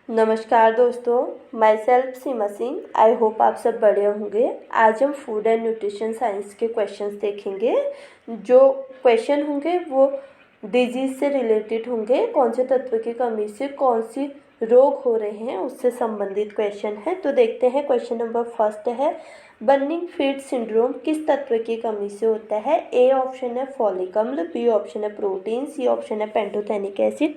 नमस्कार दोस्तों, my self Seema Singh. I hope आप सब बढ़िया होंगे। आज हम फूड एंड न्यूट्रिशन साइंस के क्वेश्चंस देखेंगे। जो क्वेश्चन होंगे वो डिजीज़ से रिलेटेड होंगे। कौन से तत्व की कमी से कौन सी रोग हो रहे हैं उससे संबंधित क्वेश्चन है। तो देखते हैं। क्वेश्चन नंबर फर्स्ट है, बर्निंग फीट सिंड्रोम किस तत्व की कमी से होता है। ए ऑप्शन है फॉलिक अम्ल, बी ऑप्शन है प्रोटीन, सी ऑप्शन है पेंटोथेनिक एसिड,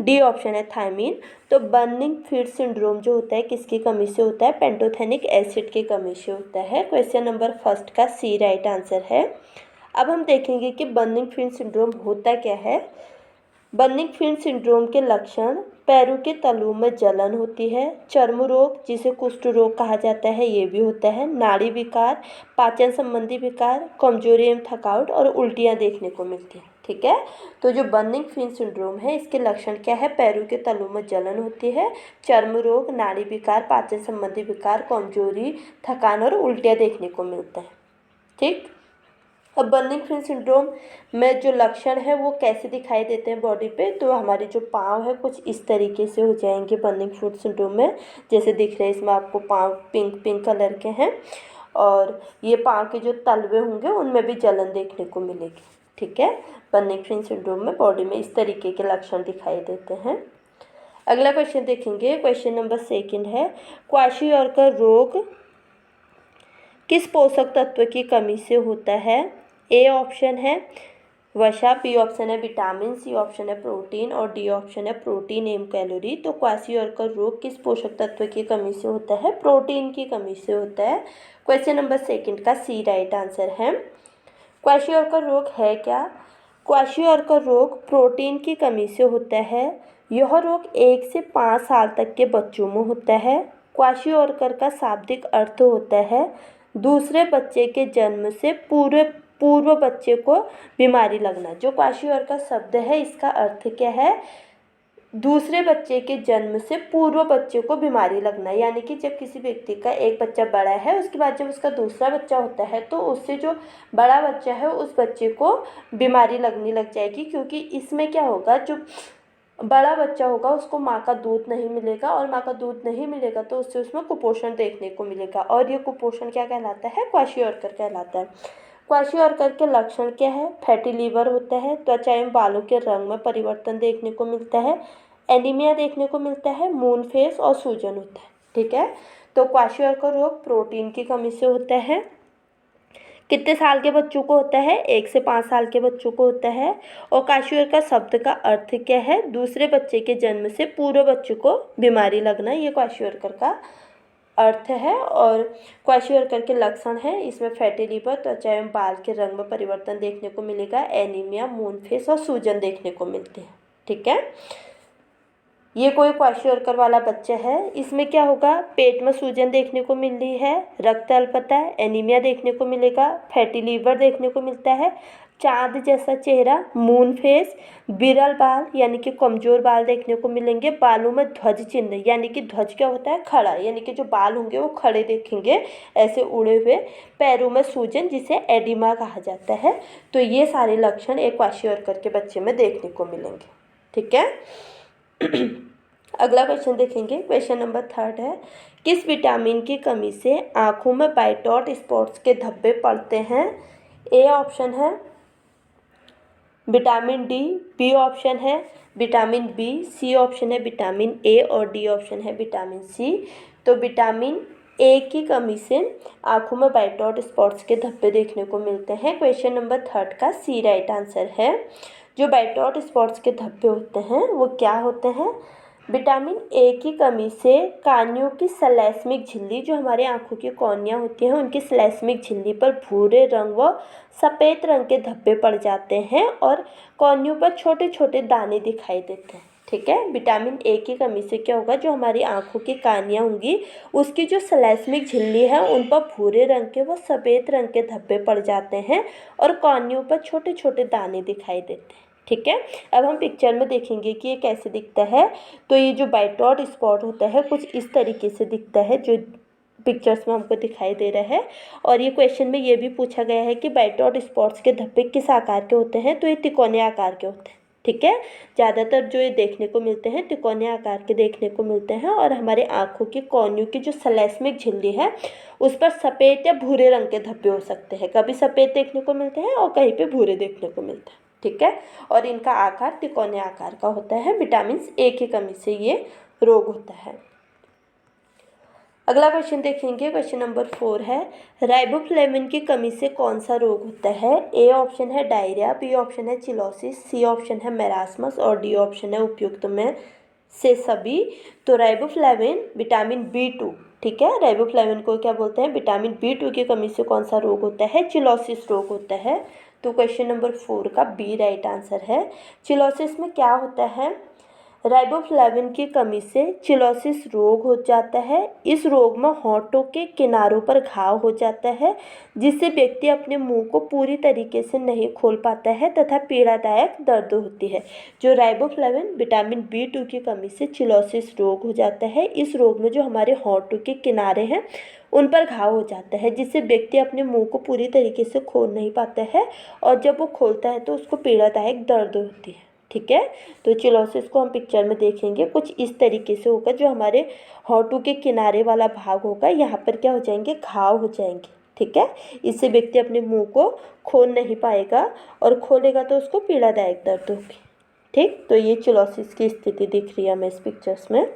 डी ऑप्शन है थायमीन। तो बर्निंग फीट सिंड्रोम जो होता है किसकी कमी से होता है, पेंटोथेनिक एसिड की कमी से होता है। क्वेश्चन नंबर फर्स्ट का सी राइट आंसर है। अब हम देखेंगे कि बर्निंग फीट सिंड्रोम होता क्या है। बर्निंग फीट सिंड्रोम के लक्षण, पैरों के तलुओं में जलन होती है, चर्म रोग जिसे कुष्ठ रोग कहा जाता है ये भी होता है, नाड़ी विकार, पाचन संबंधी विकार, कमजोरी एवं थकावट और उल्टियाँ देखने को मिलती हैं। ठीक है। तो जो बर्निंग फीट सिंड्रोम है इसके लक्षण क्या है, पैरों के तलुओं में जलन होती है, चर्म रोग, नाड़ी विकार, पाचन संबंधी विकार, कमजोरी, थकान और उल्टियाँ देखने को मिलता है। ठीक। अब बर्निंग फीट सिंड्रोम में जो लक्षण है वो कैसे दिखाई देते हैं बॉडी पे, तो हमारे जो पाँव है कुछ इस तरीके से हो जाएंगे बर्निंग फीट सिंड्रोम में। जैसे दिख रहे हैं इसमें आपको पाँव पिंक पिंक कलर के हैं और ये पाँव के जो तलवे होंगे उनमें भी जलन देखने को मिलेगी। ठीक है। बर्निंग फीट सिंड्रोम में बॉडी में इस तरीके के लक्षण दिखाई देते हैं। अगला क्वेश्चन देखेंगे। क्वेश्चन नंबर सेकंड है, क्वाशियोरकर रोग किस पोषक तत्व की कमी से होता है। ए ऑप्शन है वसा, बी ऑप्शन है विटामिन, सी ऑप्शन है प्रोटीन और डी ऑप्शन है प्रोटीन एवं कैलोरी। तो क्वाशियोरकर रोग किस पोषक तत्व की कमी से होता है, प्रोटीन की कमी से होता है। क्वेश्चन नंबर सेकंड का सी राइट आंसर है। क्वाशियोरकर रोग है क्या, क्वाशियोरकर रोग प्रोटीन की कमी से होता है। यह रोग 1 से 5 साल तक के बच्चों में होता है। क्वाशियोरकर का शाब्दिक अर्थ होता है दूसरे बच्चे के जन्म से पूर्व बच्चे को बीमारी लगना। जो क्वाशियोरकर शब्द है इसका अर्थ क्या है, दूसरे बच्चे के जन्म से पूर्व बच्चे को बीमारी लगना। यानी कि जब किसी व्यक्ति का एक बच्चा बड़ा है उसके बाद जब उसका दूसरा बच्चा होता है तो उससे जो बड़ा बच्चा है उस बच्चे को बीमारी लगने लग जाएगी। क्योंकि इसमें क्या होगा, जो बड़ा बच्चा होगा उसको माँ का दूध नहीं मिलेगा और माँ का दूध नहीं मिलेगा तो उससे उसमें कुपोषण देखने को मिलेगा और ये कुपोषण क्या कहलाता है, क्वाशियोरकर कहलाता है। क्वाशियोरकर के लक्षण क्या है, फैटी लीवर होता है, त्वचा एवं बालों के रंग में परिवर्तन देखने को मिलता है, एनीमिया देखने को मिलता है, मून फेस और सूजन होता है। ठीक है। तो क्वाशियोरकर रोग प्रोटीन की कमी से होता है। कितने साल के बच्चों को होता है, 1 से 5 साल के बच्चों को होता है। और क्वाशियोरकर शब्द का अर्थ क्या है, दूसरे बच्चे के जन्म से पूर्व बच्चे को बीमारी लगना, ये क्वाशियोरकर का अर्थ है। और क्वाशियोरकर के लक्षण है इसमें फैटी लीवर, त्वचा एवं बाल के रंग में परिवर्तन देखने को मिलेगा, एनीमिया, मून फेस और सूजन देखने को मिलते हैं। ठीक है। ये कोई क्वाशियोरकर वाला बच्चा है, इसमें क्या होगा, पेट में सूजन देखने को मिल रही है, रक्त अल्पता, एनीमिया देखने को मिलेगा, फैटी लीवर देखने को मिलता है, चाँद जैसा चेहरा, मून फेस, विरल बाल यानी कि कमजोर बाल देखने को मिलेंगे, बालों में ध्वज चिन्ह यानी कि ध्वज क्या होता है, खड़ा, यानी कि जो बाल होंगे वो खड़े देखेंगे ऐसे उड़े हुए, पैरों में सूजन जिसे एडिमा कहा जाता है। तो ये सारे लक्षण एक क्वाशियोरकर के बच्चे में देखने को मिलेंगे। ठीक है। अगला क्वेश्चन देखेंगे। क्वेश्चन नंबर थर्ड है, किस विटामिन की कमी से आँखों में वाइट डॉट स्पॉट्स के धब्बे पड़ते हैं। ए ऑप्शन है विटामिन डी, बी ऑप्शन है विटामिन बी, सी ऑप्शन है विटामिन ए और डी ऑप्शन है विटामिन सी। तो विटामिन ए की कमी से आँखों में वाइट डॉट स्पॉट्स के धब्बे देखने को मिलते हैं। क्वेश्चन नंबर थर्ड का सी राइट आंसर है। जो वाइट डॉट स्पॉट्स के धब्बे होते हैं वो क्या होते हैं, विटामिन ए की कमी से कानियों की सलैस्मिक झिल्ली, जो हमारे आँखों की कॉर्निया होती हैं उनकी सलैस्मिक झिल्ली पर भूरे रंग व सफ़ेद रंग के धब्बे पड़ जाते हैं और कॉर्नियों पर छोटे छोटे दाने दिखाई देते हैं। ठीक है। विटामिन ए की कमी से क्या होगा, जो हमारी आँखों की कानियाँ होंगी उसकी जो सलैस्मिक झिल्ली है उन पर भूरे रंग के व सफ़ेद रंग के धब्बे पड़ जाते हैं और कॉर्नियों पर छोटे छोटे दाने दिखाई देते हैं। ठीक है। अब हम पिक्चर में देखेंगे कि ये कैसे दिखता है। तो ये जो वाइट डॉट स्पॉट होता है कुछ इस तरीके से दिखता है जो पिक्चर्स में हमको दिखाई दे रहा है। और ये क्वेश्चन में ये भी पूछा गया है कि वाइट डॉट स्पॉट्स के धब्बे किस आकार के होते हैं, तो ये तिकोने आकार के होते हैं। ठीक है। ज़्यादातर जो ये देखने को मिलते हैं तिकोने आकार के देखने को मिलते हैं और हमारे आँखों की कोनियों की जो सलेस्मिक झिल्ली है उस पर सफ़ेद या भूरे रंग के धब्बे हो सकते हैं। कभी सफ़ेद देखने को मिलते हैं और कहीं पे भूरे देखने को मिलते हैं, ठीक है। और इनका आकार तिकोने आकार का होता है। विटामिन ए की कमी से ये रोग होता है। अगला क्वेश्चन देखेंगे, क्वेश्चन नंबर 4 है, राइबोफ्लेविन की कमी से कौन सा रोग होता है। ए ऑप्शन है डायरिया, बी ऑप्शन है चिलोसिस, सी ऑप्शन है मेरास्मस और डी ऑप्शन है उपयुक्त में से सभी। तो राइबोफ्लेविन विटामिन B2, ठीक है, राइबोफ्लेविन को क्या बोलते हैं, विटामिन B2 की कमी से कौन सा रोग होता है, चिलोसिस रोग होता है। तो क्वेश्चन नंबर 4 का बी राइट आंसर है। चिलोसिस में क्या होता है, राइबोफ्लेविन की कमी से चिलोसिस रोग हो जाता है। इस रोग में होंठों के किनारों पर घाव हो जाता है जिससे व्यक्ति अपने मुंह को पूरी तरीके से नहीं खोल पाता है तथा पीड़ादायक दर्द होती है। जो राइबोफ्लेविन विटामिन B2 की कमी से चिलोसिस रोग हो जाता है, इस रोग में जो हमारे होंठों के किनारे हैं उन पर घाव हो जाता है जिससे व्यक्ति अपने मुंह को पूरी तरीके से खोल नहीं पाता है और जब वो खोलता है तो उसको पीड़ादायक दर्द होती है, ठीक है। तो चिलोसिस को हम पिक्चर में देखेंगे कुछ इस तरीके से होगा। जो हमारे होंठों के किनारे वाला भाग होगा यहाँ पर क्या हो जाएंगे, घाव हो जाएंगे, ठीक है। इससे व्यक्ति अपने मुंह को खोल नहीं पाएगा और खोलेगा तो उसको पीड़ादायक दर्द होगी, ठीक। तो ये चिलोसिस की स्थिति दिख रही है हमें इस पिक्चर्स में।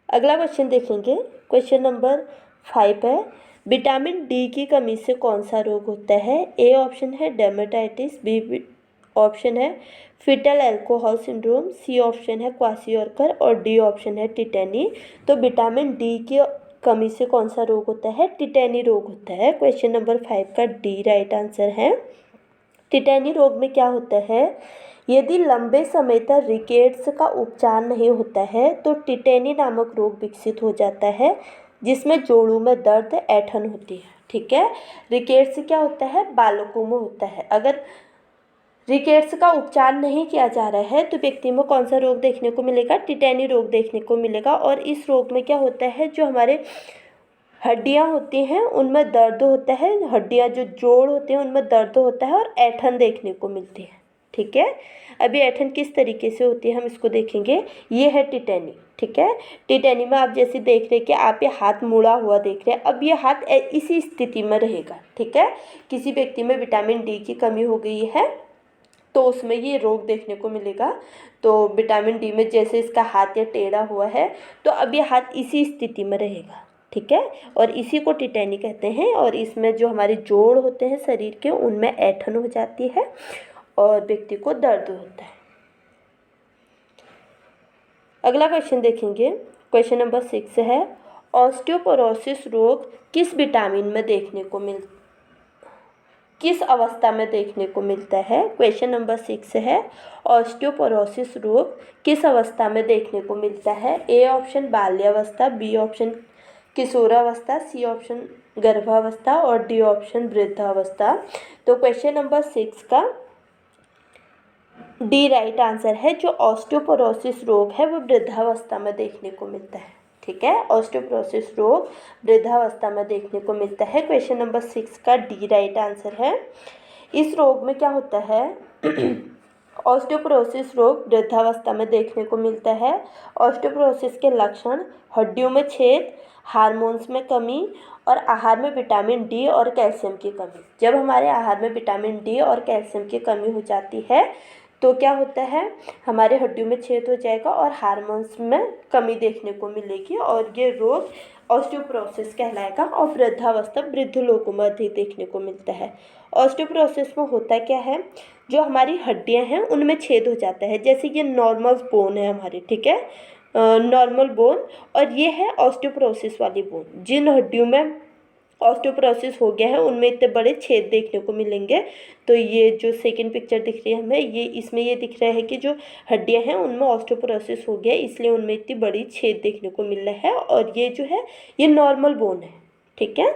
अगला क्वेश्चन देखेंगे, क्वेश्चन नंबर 5 है, विटामिन डी की कमी से कौन सा रोग होता है। ए ऑप्शन है डेर्मेटाइटिस, बी ऑप्शन है fetal alcohol syndrome, C option है क्वाशियोरकर और डी ऑप्शन है टिटेनी। तो विटामिन डी की कमी से कौन सा रोग होता है, टिटेनी रोग होता है। क्वेश्चन नंबर 5 का डी राइट आंसर है। टिटेनी रोग में क्या होता है, यदि लंबे समय तक रिकेट्स का उपचार नहीं होता है तो टिटेनी नामक रोग विकसित हो जाता है जिसमें जोड़ों में दर्द, ऐंठन होती है, ठीक है। रिकेट्स क्या होता है, बालकों में होता है। अगर रिकेट्स का उपचार नहीं किया जा रहा है तो व्यक्ति में कौन सा रोग देखने को मिलेगा, टिटेनी रोग देखने को मिलेगा। और इस रोग में क्या होता है, जो हमारे हड्डियां होती हैं उनमें दर्द होता है, हड्डियां जो जोड़ होते हैं उनमें दर्द होता है और ऐंठन देखने को मिलती है, ठीक है। अभी ऐंठन किस तरीके से होती है हम इसको देखेंगे। ये है टिटेनी, ठीक है। टिटेनी में आप जैसे देख रहे हैं कि आप ये हाथ मुड़ा हुआ देख रहे हैं, अब ये हाथ इसी स्थिति में रहेगा, ठीक है। किसी व्यक्ति में विटामिन डी की कमी हो गई है तो उसमें ये रोग देखने को मिलेगा। तो विटामिन डी में जैसे इसका हाथ या टेढ़ा हुआ है तो अब ये हाथ इसी स्थिति में रहेगा, ठीक है। और इसी को टिटेनी कहते हैं। और इसमें जो हमारे जोड़ होते हैं शरीर के उनमें ऐंठन हो जाती है और व्यक्ति को दर्द होता है। अगला क्वेश्चन देखेंगे, क्वेश्चन नंबर 6 है, ऑस्टियोपोरोसिस रोग किस विटामिन में देखने को किस अवस्था में देखने को मिलता है। क्वेश्चन नंबर 6 है, ऑस्टियोपोरोसिस रोग किस अवस्था में देखने को मिलता है। ए ऑप्शन बाल्यावस्था, बी ऑप्शन किशोरावस्था, सी ऑप्शन गर्भावस्था और डी ऑप्शन वृद्धावस्था। तो क्वेश्चन नंबर 6 का डी राइट आंसर है। जो ऑस्टियोपोरोसिस रोग है वो वृद्धावस्था में देखने को मिलता है, ठीक है। ऑस्टियोपोरोसिस रोग वृद्धावस्था में देखने को मिलता है। क्वेश्चन नंबर 6 का डी राइट आंसर है। इस रोग में क्या होता है ऑस्टियोपोरोसिस रोग वृद्धावस्था में देखने को मिलता है। ऑस्टियोपोरोसिस के लक्षण हड्डियों में छेद, हार्मोन्स में कमी और आहार में विटामिन डी और कैल्शियम की कमी। जब हमारे आहार में विटामिन डी और कैल्शियम की कमी हो जाती है तो क्या होता है, हमारे हड्डियों में छेद हो जाएगा और हार्मोन्स में कमी देखने को मिलेगी और ये रोग ऑस्टियोपोरोसिस कहलाएगा। और वृद्धावस्था वृद्ध लोगों में अधिक देखने को मिलता है। ऑस्टियोपोरोसिस में होता क्या है, जो हमारी हड्डियां हैं उनमें छेद हो जाता है। जैसे ये नॉर्मल बोन है हमारी, ठीक है, नॉर्मल बोन, और ये है ऑस्टियोपोरोसिस वाली बोन। जिन हड्डियों में ऑस्टियोपोरोसिस हो गया है उनमें इतने बड़े छेद देखने को मिलेंगे। तो ये जो सेकंड पिक्चर दिख रही है हमें, ये इसमें ये दिख रहा है कि जो हड्डियां हैं उनमें ऑस्टियोपोरोसिस हो गया इसलिए उनमें इतनी बड़ी छेद देखने को मिल रहा है। और ये जो है ये नॉर्मल बोन है, ठीक है।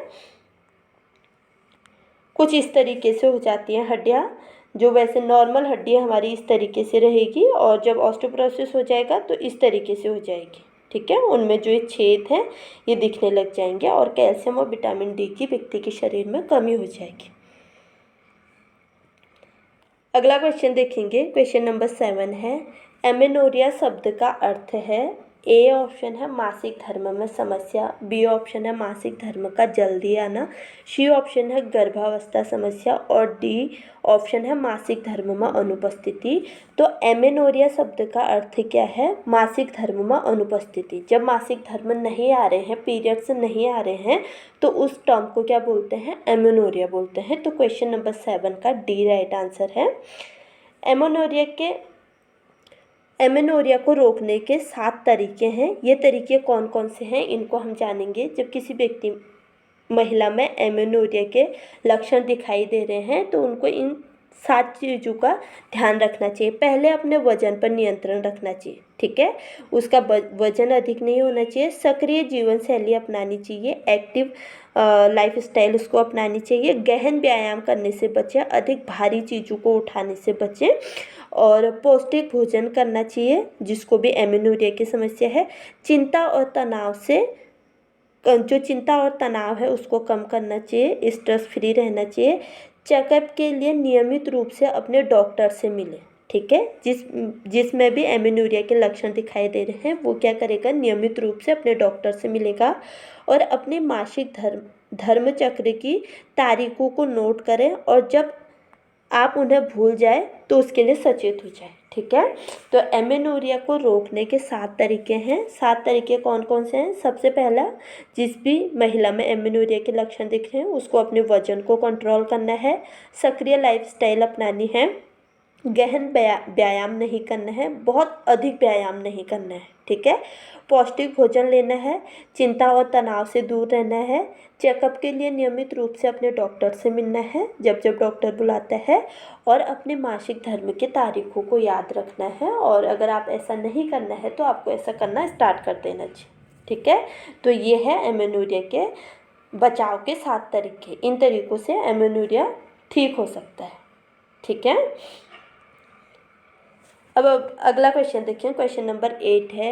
कुछ इस तरीके से हो जाती हैं हड्डियाँ। जो वैसे नॉर्मल हड्डियाँ हमारी इस तरीके से रहेगी और जब ऑस्टियोपोरोसिस हो जाएगा तो इस तरीके से हो जाएगी, ठीक है। उनमें जो ये छेद हैं ये दिखने लग जाएंगे और कैल्शियम और विटामिन डी की व्यक्ति के शरीर में कमी हो जाएगी। अगला क्वेश्चन देखेंगे, क्वेश्चन नंबर 7 है, एमेनोरिया शब्द का अर्थ है। ए ऑप्शन है मासिक धर्म में समस्या, बी ऑप्शन है मासिक धर्म का जल्दी आना, सी ऑप्शन है गर्भावस्था समस्या और डी ऑप्शन है मासिक धर्म में अनुपस्थिति। तो एमेनोरिया शब्द का अर्थ क्या है? मासिक धर्म में अनुपस्थिति। जब मासिक धर्म नहीं आ रहे हैं, पीरियड्स नहीं आ रहे हैं, तो उस टर्म को क्या बोलते हैं? एमेनोरिया बोलते हैं। तो क्वेश्चन नंबर 7 का डी राइट आंसर है। एमेनोरिया को रोकने के 7 तरीके हैं। ये तरीके कौन कौन से हैं, इनको हम जानेंगे। जब किसी महिला में एमेनोरिया के लक्षण दिखाई दे रहे हैं तो उनको इन 7 चीज़ों का ध्यान रखना चाहिए। पहले अपने वजन पर नियंत्रण रखना चाहिए, ठीक है। उसका वजन अधिक नहीं होना चाहिए। सक्रिय जीवन शैली अपनानी चाहिए। एक्टिव लाइफ स्टाइल उसको अपनानी चाहिए। गहन व्यायाम करने से बचें। अधिक भारी चीज़ों को उठाने से बचें और पौष्टिक भोजन करना चाहिए, जिसको भी एमेनोरिया की समस्या है। जो चिंता और तनाव है उसको कम करना चाहिए। स्ट्रेस फ्री रहना चाहिए। चेकअप के लिए नियमित रूप से अपने डॉक्टर से मिलें, ठीक है। जिसमें भी एमेनोरिया के लक्षण दिखाई दे रहे हैं वो क्या करेगा? नियमित रूप से अपने डॉक्टर से मिलेगा और अपने मासिक धर्म चक्र की तारीखों को नोट करें और जब आप उन्हें भूल जाए तो उसके लिए सचेत हो जाए, ठीक है। तो एमेनोरिया को रोकने के 7 तरीके हैं। 7 तरीके कौन कौन से हैं? सबसे पहला, जिस भी महिला में एमेनोरिया के लक्षण दिख रहे हैं उसको अपने वजन को कंट्रोल करना है। सक्रिय लाइफस्टाइल अपनानी है। गहन व्यायाम नहीं करना है, बहुत अधिक व्यायाम नहीं करना है, ठीक है। पौष्टिक भोजन लेना है। चिंता और तनाव से दूर रहना है। चेकअप के लिए नियमित रूप से अपने डॉक्टर से मिलना है जब जब डॉक्टर बुलाता है और अपने मासिक धर्म की तारीखों को याद रखना है। और अगर आप ऐसा नहीं करना है तो आपको ऐसा करना स्टार्ट कर देना चाहिए, ठीक है। तो ये है एमेनोरिया के बचाव के 7 तरीके। इन तरीक़ों से एमेनोरिया ठीक हो सकता है, ठीक है। अब अगला क्वेश्चन देखिए, क्वेश्चन नंबर 8 है,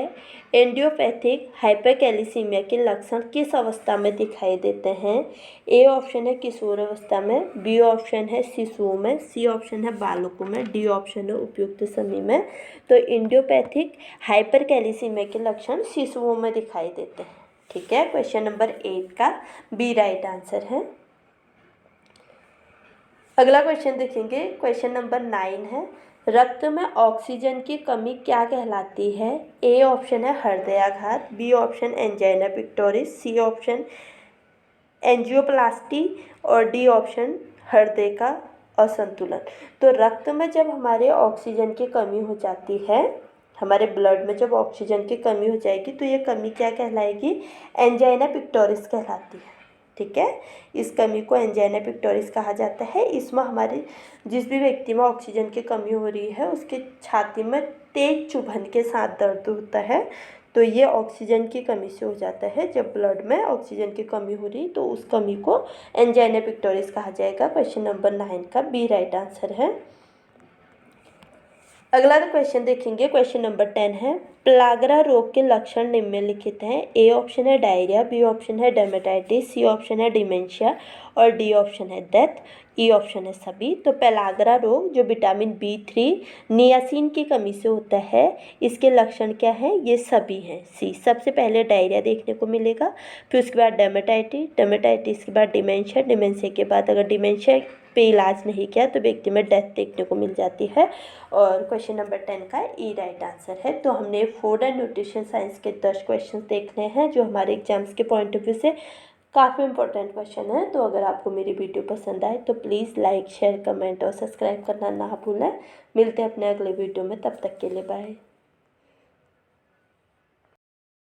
एंडियोपैथिक हाइपरकैलिसीमिया के लक्षण किस अवस्था में दिखाई देते हैं? ए ऑप्शन है किशोर अवस्था में, बी ऑप्शन है शिशुओं में, सी ऑप्शन है बालकों में, डी ऑप्शन है उपयुक्त समय में। तो एंडियोपैथिक हाइपरकैलिसीमिया के लक्षण शिशुओं में दिखाई देते हैं, ठीक है। क्वेश्चन नंबर 8 का बी राइट आंसर है। अगला क्वेश्चन देखेंगे, क्वेश्चन नंबर 9 है, रक्त में ऑक्सीजन की कमी क्या कहलाती है? ए ऑप्शन है हृदयाघात, B option angina pectoris, C option angioplasty और डी ऑप्शन हृदय का असंतुलन। तो रक्त में जब हमारे ऑक्सीजन की कमी हो जाती है, हमारे ब्लड में जब ऑक्सीजन की कमी हो जाएगी तो ये कमी क्या कहलाएगी? एंजाइना पिक्टोरिस कहलाती है, ठीक है। इस कमी को एंजाइना पिक्टोरिस कहा जाता है। इसमें हमारे जिस भी व्यक्ति में ऑक्सीजन की कमी हो रही है उसके छाती में तेज चुभन के साथ दर्द होता है। तो ये ऑक्सीजन की कमी से हो जाता है। जब ब्लड में ऑक्सीजन की कमी हो रही तो उस कमी को एंजाइना पिक्टोरिस कहा जाएगा। क्वेश्चन नंबर 9 का बी राइट आंसर है। अगला क्वेश्चन देखेंगे, क्वेश्चन नंबर 10 है, प्लागरा रोग के लक्षण निम्नलिखित हैं। ए ऑप्शन है डायरिया, बी ऑप्शन है डेमेटाइटिस, सी ऑप्शन है डिमेंशिया और डी ऑप्शन है डेथ, ई ऑप्शन है सभी। तो पेलाग्रा रोग जो विटामिन B3 नियासिन की कमी से होता है, इसके लक्षण क्या हैं? ये सभी हैं। सी, सबसे पहले डायरिया देखने को मिलेगा, फिर उसके बाद डेमेटाइटिस के बाद डिमेंशिया के बाद अगर डिमेंशिया पे इलाज नहीं किया तो व्यक्ति में डेथ देखने को मिल जाती है। और क्वेश्चन नंबर 10 का ई राइट आंसर है। तो हमने फूड एंड न्यूट्रिशन साइंस के 10 क्वेश्चन देखने हैं जो हमारे एग्जाम्स के पॉइंट ऑफ व्यू से काफ़ी इंपॉर्टेंट क्वेश्चन है। तो अगर आपको मेरी वीडियो पसंद आए तो प्लीज़ लाइक शेयर कमेंट और सब्सक्राइब करना ना भूलें। मिलते हैं अपने अगले वीडियो में, तब तक के लिए बाय।